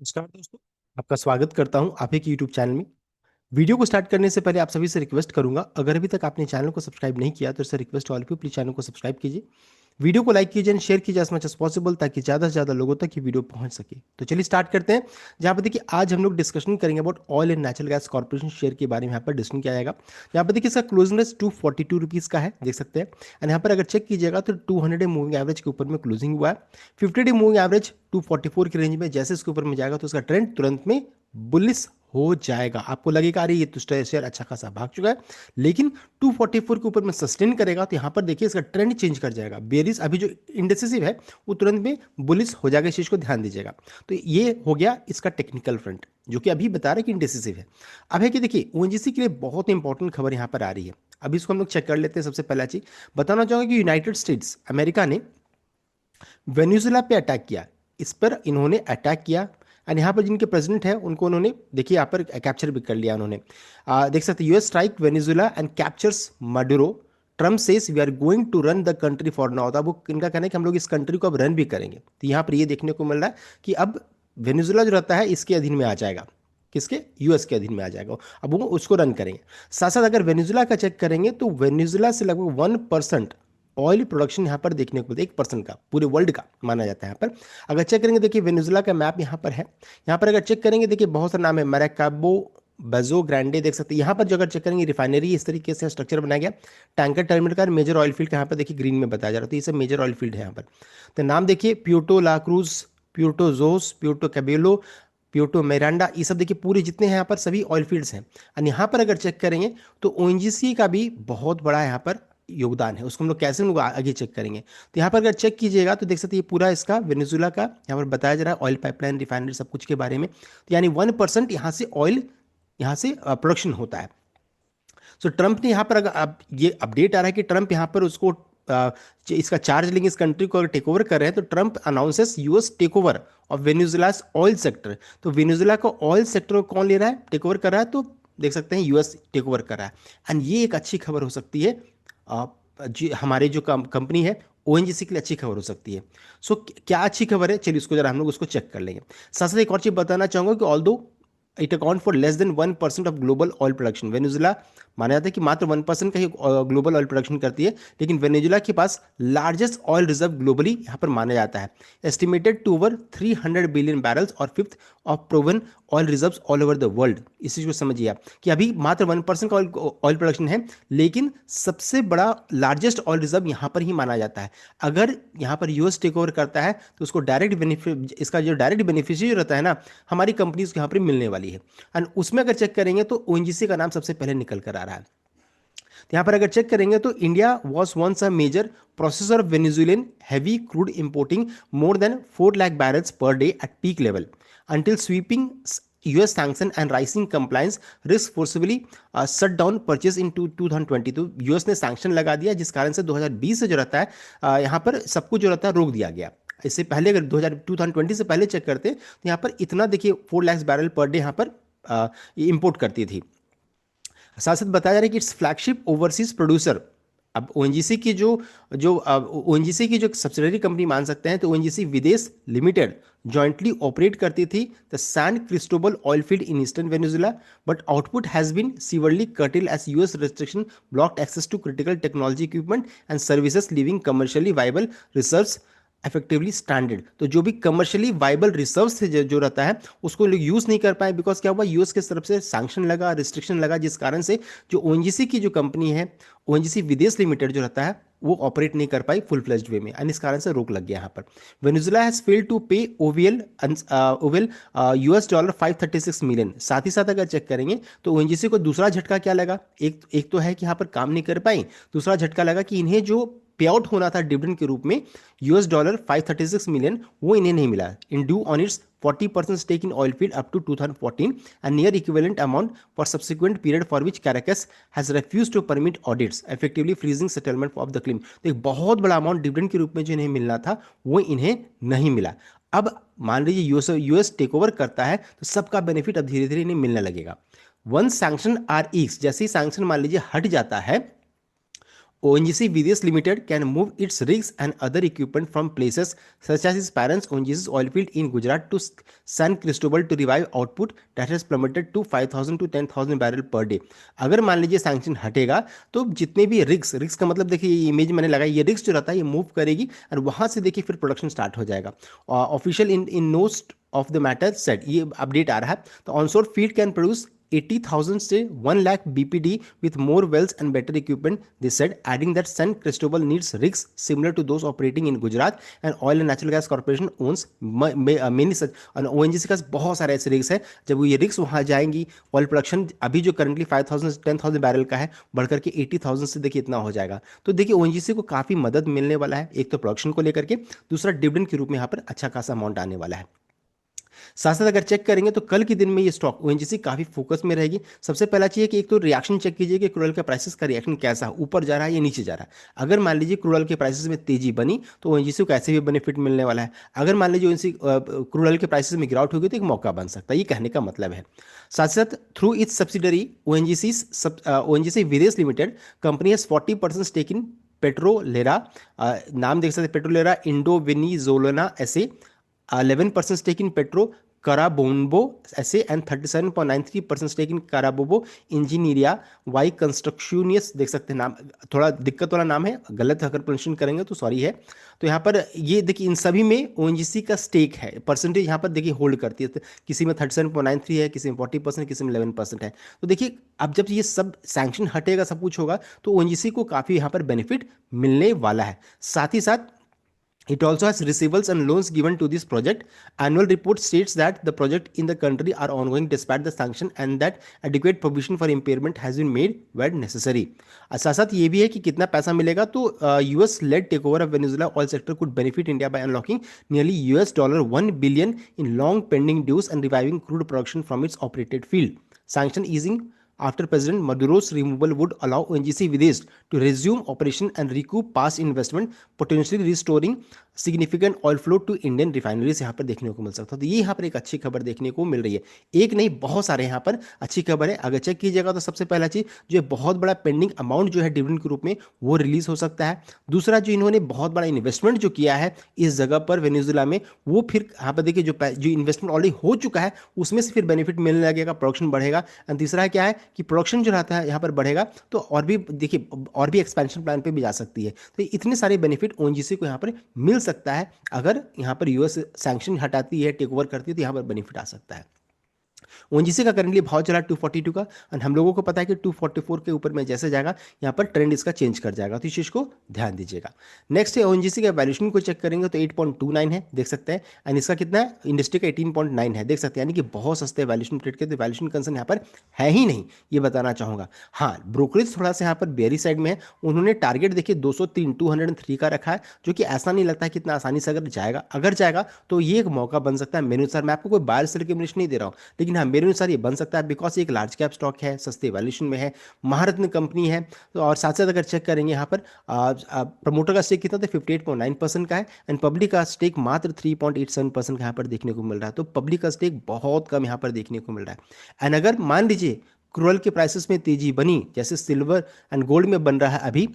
नमस्कार दोस्तों। आपका स्वागत करता हूं आप एक यूट्यूब चैनल में। वीडियो को स्टार्ट करने से पहले आप सभी से रिक्वेस्ट करूंगा, अगर अभी तक आपने चैनल को सब्सक्राइब नहीं किया तो sir request all P please channel को सब्सक्राइब कीजिए। वीडियो को लाइक कीजिए एंड शेयर कीजिए एज मच एज पॉसिबल, ताकि ज़्यादा से ज़्यादा लोगों तक ये वीडियो पहुंच सके। तो चलिए स्टार्ट करते हैं। जहाँ पर देखिए आज हम लोग डिस्कशन करेंगे about oil and natural gas corporation share के बारे में। यहाँ पर डिस्कशन किया जाएगा। यहाँ पर देखिए इसका क्लोजिंग रेट 242 रुपीज़ का है, देख सकते हैं। एंड यहाँ पर अगर चेक कीजिएगा तो 200 डे मूविंग एवरेज के ऊपर में क्लोजिंग हुआ है। 50 डे मूविंग एवरेज 244 की रेंज में जैसे इसके ऊपर में जाएगा तो उसका ट्रेंड तुरंत में बुलिस हो जाएगा। आपको लगेगा अरे ये तो शेयर अच्छा खासा भाग चुका है, लेकिन 244 के ऊपर में सस्टेन करेगा तो यहाँ पर देखिए इसका ट्रेंड चेंज कर जाएगा। बेरिस अभी जो इंडेसिसिव है वो तुरंत में बुलिस हो जाएगा। इस चीज को ध्यान दीजिएगा। तो ये हो गया इसका टेक्निकल फ्रंट, जो कि अभी बता रहा है कि इंडेसिसिव है। अब है कि देखिए ओएनजीसी के लिए बहुत इंपॉर्टेंट खबर यहाँ पर आ रही है। अभी इसको हम लोग चेक कर लेते हैं। सबसे पहला चीज बताना चाहूंगा कि यूनाइटेड स्टेट्स अमेरिका ने वेनेजुएला पे अटैक किया। इस पर इन्होंने अटैक किया एंड यहाँ पर जिनके प्रेसिडेंट हैं उनको उन्होंने देखिए यहाँ पर कैप्चर भी कर लिया उन्होंने। देख सकते US strike Venezuela and captures Maduro. Trump says we are going to run the country for now. अब वो इनका कहना है कि हम लोग इस कंट्री को अब रन भी करेंगे। तो यहाँ पर ये देखने को मिल रहा है कि अब वेनेजुएला जो रहता है इसके अधीन में आ जाएगा। किसके? यूएस के अधीन में आ जाएगा। अब वो उसको रन करेंगे। साथ साथ अगर वेनेजुएला का चेक करेंगे तो वेनेजुएला से लगभग 1% ऑयल प्रोडक्शन यहाँ पर देखने को मिलता है। 1% का पूरे वर्ल्ड का माना जाता है यहाँ पर। अगर चेक करेंगे देखिए वेनेजुएला का मैप यहाँ पर है। यहाँ पर अगर चेक करेंगे देखिए बहुत सारा नाम है, मैराकाबो, बेजो ग्रांडे, देख सकते हैं। यहाँ पर जो अगर चेक करेंगे रिफाइनरी इस तरीके से स्ट्रक्चर बनाया गया। टैंकर टर्मिनल का मेजर ऑयल फील्ड यहाँ पर देखिए ग्रीन में बताया जा रहा है। तो ये सब मेजर ऑयल फील्ड है यहाँ पर। तो नाम देखिए प्यूर्टो ला क्रूज, प्यूर्टो जोस, प्यूर्टो कैबेलो, प्यूर्टो मेरांडा, ये सब देखिए पूरे जितने हैं यहाँ पर सभी ऑयल फील्ड्स हैं। और यहाँ पर अगर चेक करेंगे तो ओएनजीसी का भी बहुत बड़ा यहाँ पर योगदान है। उसको हम लोग कैसे लोग आगे चेक करेंगे। तो यहाँ पर अगर चेक कीजिएगा तो देख सकते हैं ये पूरा इसका वेनेजुएला का यहाँ पर बताया जा रहा है ऑयल पाइपलाइन रिफाइनरी सब कुछ के बारे में। तो यानी 1% यहाँ से ऑयल यहाँ से प्रोडक्शन होता है। सो ट्रंप ने यहाँ पर अगर अब ये अपडेट आ रहा है कि ट्रंप यहाँ पर उसको इसका चार्ज लेंगे, इस कंट्री को अगर टेक ओवर कर रहे हैं। तो Trump announces US take over of Venezuela's oil sector. तो वेनेजुएला का ऑयल सेक्टर को कौन ले रहा है, टेक ओवर कर रहा है? तो देख सकते हैं यूएस टेक ओवर कर रहा है। एंड ये एक अच्छी खबर हो सकती है जी हमारे जो कंपनी है ओएनजीसी के लिए अच्छी खबर हो सकती है। सो क्या अच्छी खबर है, चलिए उसको जरा हम लोग उसको चेक कर लेंगे। साथ साथ एक और चीज बताना चाहूंगा कि although it account for less than 1% of global oil production. Venezuela माना जाता है कि मात्र 1% का ही ग्लोबल ऑयल प्रोडक्शन करती है, लेकिन वेनेजुएला के पास लार्जेस्ट ऑयल रिजर्व ग्लोबली यहाँ पर माना जाता है। Estimated to over 300 billion barrels और fifth of proven oil reserves all over the world. इस चीज को समझिए आप कि अभी मात्र 1% का ऑयल प्रोडक्शन है, लेकिन सबसे बड़ा लार्जेस्ट ऑयल रिजर्व यहाँ पर ही माना जाता है। अगर यहाँ पर यूएस टेक ओवर करता है तो उसको डायरेक्ट बेनिफिट, इसका जो डायरेक्ट बेनिफिशियरी रहता है ना, हमारी कंपनीज को यहाँ पर मिलने वाली है। एंड उसमें अगर चेक करेंगे तो ओएनजीसी का नाम सबसे पहले निकल कर आ रहा है। तो यहाँ पर अगर चेक करेंगे तो India was once a major processor of Venezuelan heavy crude importing more than 4 lakh barrels per day at peak level until sweeping US sanction and rising compliance risk forcibly shut down purchase in 2020। तो US ने sanction लगा दिया जिस कारण से 2020 से जो रहता है यहाँ पर सब कुछ जो रहता है रोक दिया गया। इससे पहले अगर 2020 से पहले चेक करते तो यहाँ पर इतना देखिए 4 लाख बैरल पर डे यहाँ पर इंपोर्ट करती थी। साथ साथ बताया जा रहा है कि इट्स फ्लैगशिप ओवरसीज प्रोड्यूसर। अब ओएनजीसी की जो जो ओएनजीसी की जो सब्सिडरी कंपनी मान सकते हैं, तो ओएनजीसी विदेश लिमिटेड जॉइंटली ऑपरेट करती थी the San Cristobal oil field in eastern Venezuela, but output has been severely curtailed as US restriction blocked access to critical technology equipment and services leaving commercially viable research effectively standard. तो जो भी commercially viable reserves थे जो रहता है उसको लोग use नहीं कर पाए, बिकॉज क्या हुआ, यूएस की तरफ से सैंक्शन लगा, रिस्ट्रिक्शन लगा, जिस कारण से जो ओएनजीसी की जो कंपनी है ओएनजीसी विदेश लिमिटेड जो रहता है वो ऑपरेट नहीं कर पाई फुल फ्लेज्ड वे में, एंड इस कारण से रोक लग गया यहाँ पर। वेनेजुएला हैज फेल्ड टू पे OVL oval US dollar 536 million. साथ ही साथ अगर चेक करेंगे तो ओएनजीसी को दूसरा झटका क्या लगा, एक तो है कि यहाँ पर काम नहीं कर पाई, दूसरा झटका लगा कि इन्हें जो पे आउट होना था डिविडेंड के रूप में यूएस डॉलर 536 मिलियन, वो इन्हें नहीं मिला in due on it's 40% stake in oil field up to 2014 and near equivalent amount for subsequent period for which Caracas has refused to permit audits, effectively freezing settlement of the claim। तो एक बहुत बड़ा amount dividend के रूप में जो इन्हें मिलना था वो इन्हें नहीं मिला। अब मान लीजिए यूएस टेक ओवर करता है तो सबका बेनिफिट अब धीरे धीरे इन्हें मिलने लगेगा। वन सैंक्शन आर ईक्स, जैसे ही सैंक्शन मान लीजिए हट जाता है ONGC Videsh Limited can move its rigs and other equipment from places such as its parents ONGC's oil field in Gujarat to San Cristobal to revive output that has plummeted to 5,000 to 10,000 barrel per day. अगर मान लीजिए sanction हटेगा तो जितने भी rigs का मतलब देखिए, ये इमेज मैंने लगाई, ये रिग्स जो रहता है ये मूव करेगी और वहां से देखिए फिर प्रोडक्शन स्टार्ट हो जाएगा। Official in most of the matter set, ये अपडेट आ रहा है। तो ऑनशोर फील्ड कैन प्रोड्यूस 80,000 से 1 lakh BPD with more wells and better equipment, they said, adding that San Cristobal needs rigs similar to those operating in Gujarat and Oil and Natural Gas Corporation owns many such, और ONGC का बहुत सारे ऐसे rigs हैं। जब वो ये rigs वहाँ जाएंगी, ऑयल प्रोडक्शन अभी जो करंटली 5,000 से 10,000 बैरल का है बढ़कर के 80,000 से देखिए इतना हो जाएगा। तो देखिए ONGC को काफ़ी मदद मिलने वाला है, एक तो प्रोडक्शन को लेकर के, दूसरा डिविडेंड के रूप में यहाँ पर अच्छा खासा अमाउंट आने वाला है। साथ साथ अगर चेक करेंगे तो कल के दिन में ये स्टॉक ONGC काफी फोकस में रहेगी। सबसे पहला चीज है कि एक तो रिएक्शन चेक कीजिए कि क्रूड ऑयल के प्राइसेस का रिएक्शन कैसा है, ऊपर जा रहा है या नीचे जा रहा है। अगर मान लीजिए क्रूड ऑयल के प्राइसेस में तेजी बनी तो ONGC को कैसे भी बेनिफिट मिलने वाला है। अगर मान लीजिए ONGC क्रूड ऑयल के प्राइसेस में गिरावट होगी तो एक मौका बन सकता है, ये कहने का मतलब है। साथ साथ through its subsidiary ONGC Videsh limited company has 40% stake in Petrolera, नाम देख सकते हैं पेट्रोलेरा इंडो वेनिजोलाना ऐसे, 11% stake in Petro Carabobo SA and 37.93% stake in Carabobo Ingenieria Y Construcciones, देख सकते हैं नाम थोड़ा दिक्कत वाला नाम है, गलत अगर प्रोनाउंसिएशन करेंगे तो सॉरी है। तो यहाँ पर ये देखिए इन सभी में ONGC का स्टेक है, परसेंटेज यहाँ पर देखिए होल्ड करती है। तो किसी में 37.93 है, किसी में 40%, किसी में 11% है। तो देखिए अब जब ये सब सैंक्शन हटेगा, सब कुछ होगा तो ONGC को काफ़ी यहाँ पर बेनिफिट मिलने वाला है। साथ ही साथ it also has receivables and loans given to this project. Annual report states that the project in the country are ongoing despite the sanction and that adequate provision for impairment has been made where necessary. साथ साथ ये भी है कि कितना पैसा मिलेगा, तो US led takeover of Venezuela oil sector could benefit India by unlocking nearly $1 billion in long pending dues and reviving crude production from its operated field. Sanction easing after President Maduro's removal would allow ONGC Videsh to resume operation and recoup past investment, potentially restoring significant oil flow to Indian refineries यहाँ पर देखने को मिल सकता है। तो ये यहाँ पर एक अच्छी खबर देखने को मिल रही है, एक नहीं बहुत सारे यहाँ पर अच्छी खबर है। अगर चेक कीजिएगा तो सबसे पहला चीज जो है बहुत बड़ा पेंडिंग अमाउंट जो है डिविडेंड के रूप में वो रिलीज हो सकता है। दूसरा जो इन्होंने बहुत बड़ा इन्वेस्टमेंट जो किया है इस जगह पर वेनेजुएला में, वो फिर यहाँ पर देखिए जो इन्वेस्टमेंट ऑलरेडी हो चुका है उसमें से फिर बेनिफिट मिलने लगेगा, प्रोडक्शन बढ़ेगा। एंड तीसरा क्या है कि प्रोडक्शन जो रहता है यहाँ पर बढ़ेगा तो और भी देखिए और भी एक्सपेंशन प्लान पे भी जा सकती है। तो इतने सारे बेनिफिट ONGC को यहाँ पर मिल सकता है। अगर यहाँ पर US सैंक्शन हटाती है, टेक ओवर करती है, तो यहाँ पर बेनिफिट आ सकता है। ONGC का करंटली भाव चला 242 का, और हम लोगों को पता है कि 244 के ऊपर में जैसे जाएगा यहाँ पर ट्रेंड इसका चेंज कर जाएगा, तो इस चीज को ध्यान दीजिएगा। नेक्स्ट है ONGC का वैल्यूएशन को चेक करेंगे तो 8.29 है, देख सकते हैं। एंड इसका कितना है, इंडस्ट्री का 18.9 है, देख सकते हैं। यानी कि बहुत सस्ते वैल्यूएशन ट्रेड के, तो वैल्यूएशन कंसर्न यहाँ पर है ही नहीं, ये बताना चाहूंगा। हाँ, ब्रोकरेज थोड़ा सा यहाँ पर बेरी साइड में है। उन्होंने टारगेट देखिए 203 का रखा है, जो कि ऐसा नहीं लगता है कितना आसानी से अगर जाएगा तो ये एक मौका बन सकता है। मेरे अनुसार मैं आपको कोई बायर सेल की नहीं दे रहा हूँ, लेकिन हाँ मेरे अनुसार ये बन सकता है, बिकॉज एक लार्ज कैप स्टॉक है, सस्ते वैल्यूएशन में है, महारत्न कंपनी है। तो और साथ साथ अगर चेक करेंगे यहाँ पर प्रमोटर का स्टेक कितना था, 58.9% का है। एंड पब्लिक का स्टेक मात्र 3.87% का यहाँ पर देखने को मिल रहा है। तो पब्लिक का स्टेक बहुत कम यहाँ पर देखने को मिल रहा है। एंड अगर मान लीजिए क्रूड के प्राइसेस में तेजी बनी, जैसे सिल्वर एंड गोल्ड में बन रहा है अभी,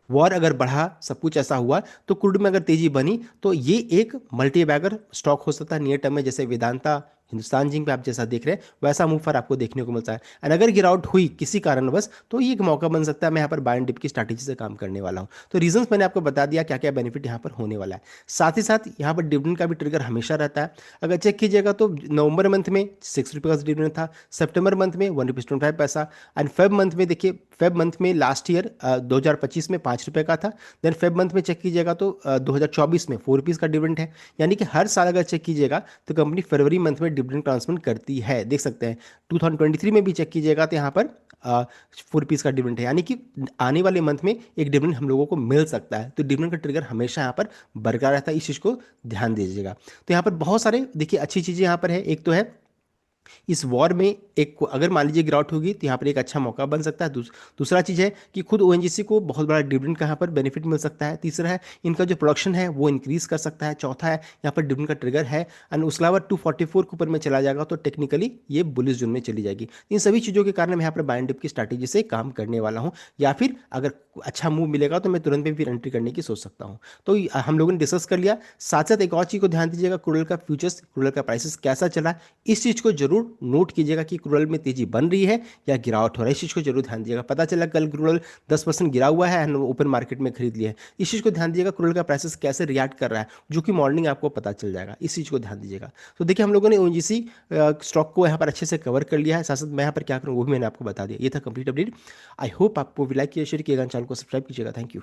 वॉर अगर बढ़ा, सब कुछ ऐसा हुआ, तो क्रूड में अगर तेजी बनी तो ये एक मल्टी बैगर स्टॉक हो सकता है नियर टर्म में, जैसे वेदांता, हिंदुस्तान जिंक पे आप जैसा देख रहे हैं वैसा मूव पर आपको देखने को मिलता है। एंड अगर गिरावट हुई किसी कारणवश तो ये एक मौका बन सकता है। मैं यहाँ पर बाय एंड डिप की स्ट्रैटेजी से काम करने वाला हूँ। तो रीजंस मैंने आपको बता दिया क्या क्या बेनिफिट यहाँ पर होने वाला है। साथ ही साथ यहाँ पर डिविडेंड का भी ट्रिगर हमेशा रहता है। अगर चेक कीजिएगा तो नवंबर मंथ में 6 रुपये का डिविडेंड था, सितंबर मंथ में 1.25 रुपये, एंड फेब मंथ में देखिए, फेब मंथ में लास्ट ईयर 2025 में 5 रुपये का था। देन फेब मंथ में चेक कीजिएगा तो 2024 में 4 रुपीज़ का डिविडेंड है। यानी कि हर साल अगर चेक कीजिएगा तो कंपनी फरवरी मंथ में डिविडेंड ट्रांसफर करती है, देख सकते हैं। 2023 में भी चेक कीजिएगा तो यहाँ पर 4 रुपीज़ का डिविडेंड है, यानी कि आने वाले मंथ में एक डिविडेंड हम लोगों को मिल सकता है। तो डिविडेंड का ट्रिगर हमेशा यहाँ पर बरकरार रहता है, इस चीज़ को ध्यान दीजिएगा। तो यहाँ पर बहुत सारे देखिए अच्छी चीज़ें यहाँ पर है। एक तो है इस वॉर में एक अगर मान लीजिए गिरावट होगी तो यहाँ पर एक अच्छा मौका बन सकता है। दूसरा चीज़ है कि खुद ओएनजीसी को बहुत बड़ा डिविडेंड का यहाँ पर बेनिफिट मिल सकता है। तीसरा है इनका जो प्रोडक्शन है वो इंक्रीज कर सकता है। चौथा है यहाँ पर डिविडेंड का ट्रिगर है। एंड उसके अलावा 244 के ऊपर में चला जाएगा तो टेक्निकली ये बुलिश जोन में चली जाएगी। इन सभी चीज़ों के कारण मैं यहाँ पर बाय एंड डिप की स्ट्रैटेजी से काम करने वाला हूँ, या फिर अगर अच्छा मूव मिलेगा तो मैं तुरंत में फिर एंट्री करने की सोच सकता हूँ। तो हम लोगों ने डिस्कस कर लिया। साथ साथ एक और चीज़ को ध्यान दीजिएगा, क्रूड का फ्यूचर्स, क्रूड का प्राइसेस कैसा चला, इस चीज़ को जरूर नोट कीजिएगा कि क्रूड में तेजी बन रही है या गिरावट हो रहा है। इस चीज़ को जरूर ध्यान दीजिएगा। पता चला कल क्रूड 10% गिरा हुआ है एंड ओपन मार्केट में खरीद लिया है, इस चीज़ को ध्यान दीजिएगा। क्रूड का प्राइसेस कैसे रिएक्ट कर रहा है, जो कि मॉर्निंग आपको पता चल जाएगा, इस चीज़ को ध्यान दीजिएगा। तो देखिए हम लोगों ने ओएनजीसी स्टॉक को यहाँ पर अच्छे से कवर कर लिया है। साथ साथ मैं यहाँ पर क्या करूँ वो भी मैंने आपको बता दिया। ये था कंप्लीट अपडेट। आई होप आपको लाइक किया, शेयर किएगा, चैनल को सब्सक्राइब कीजिएगा। Thank you.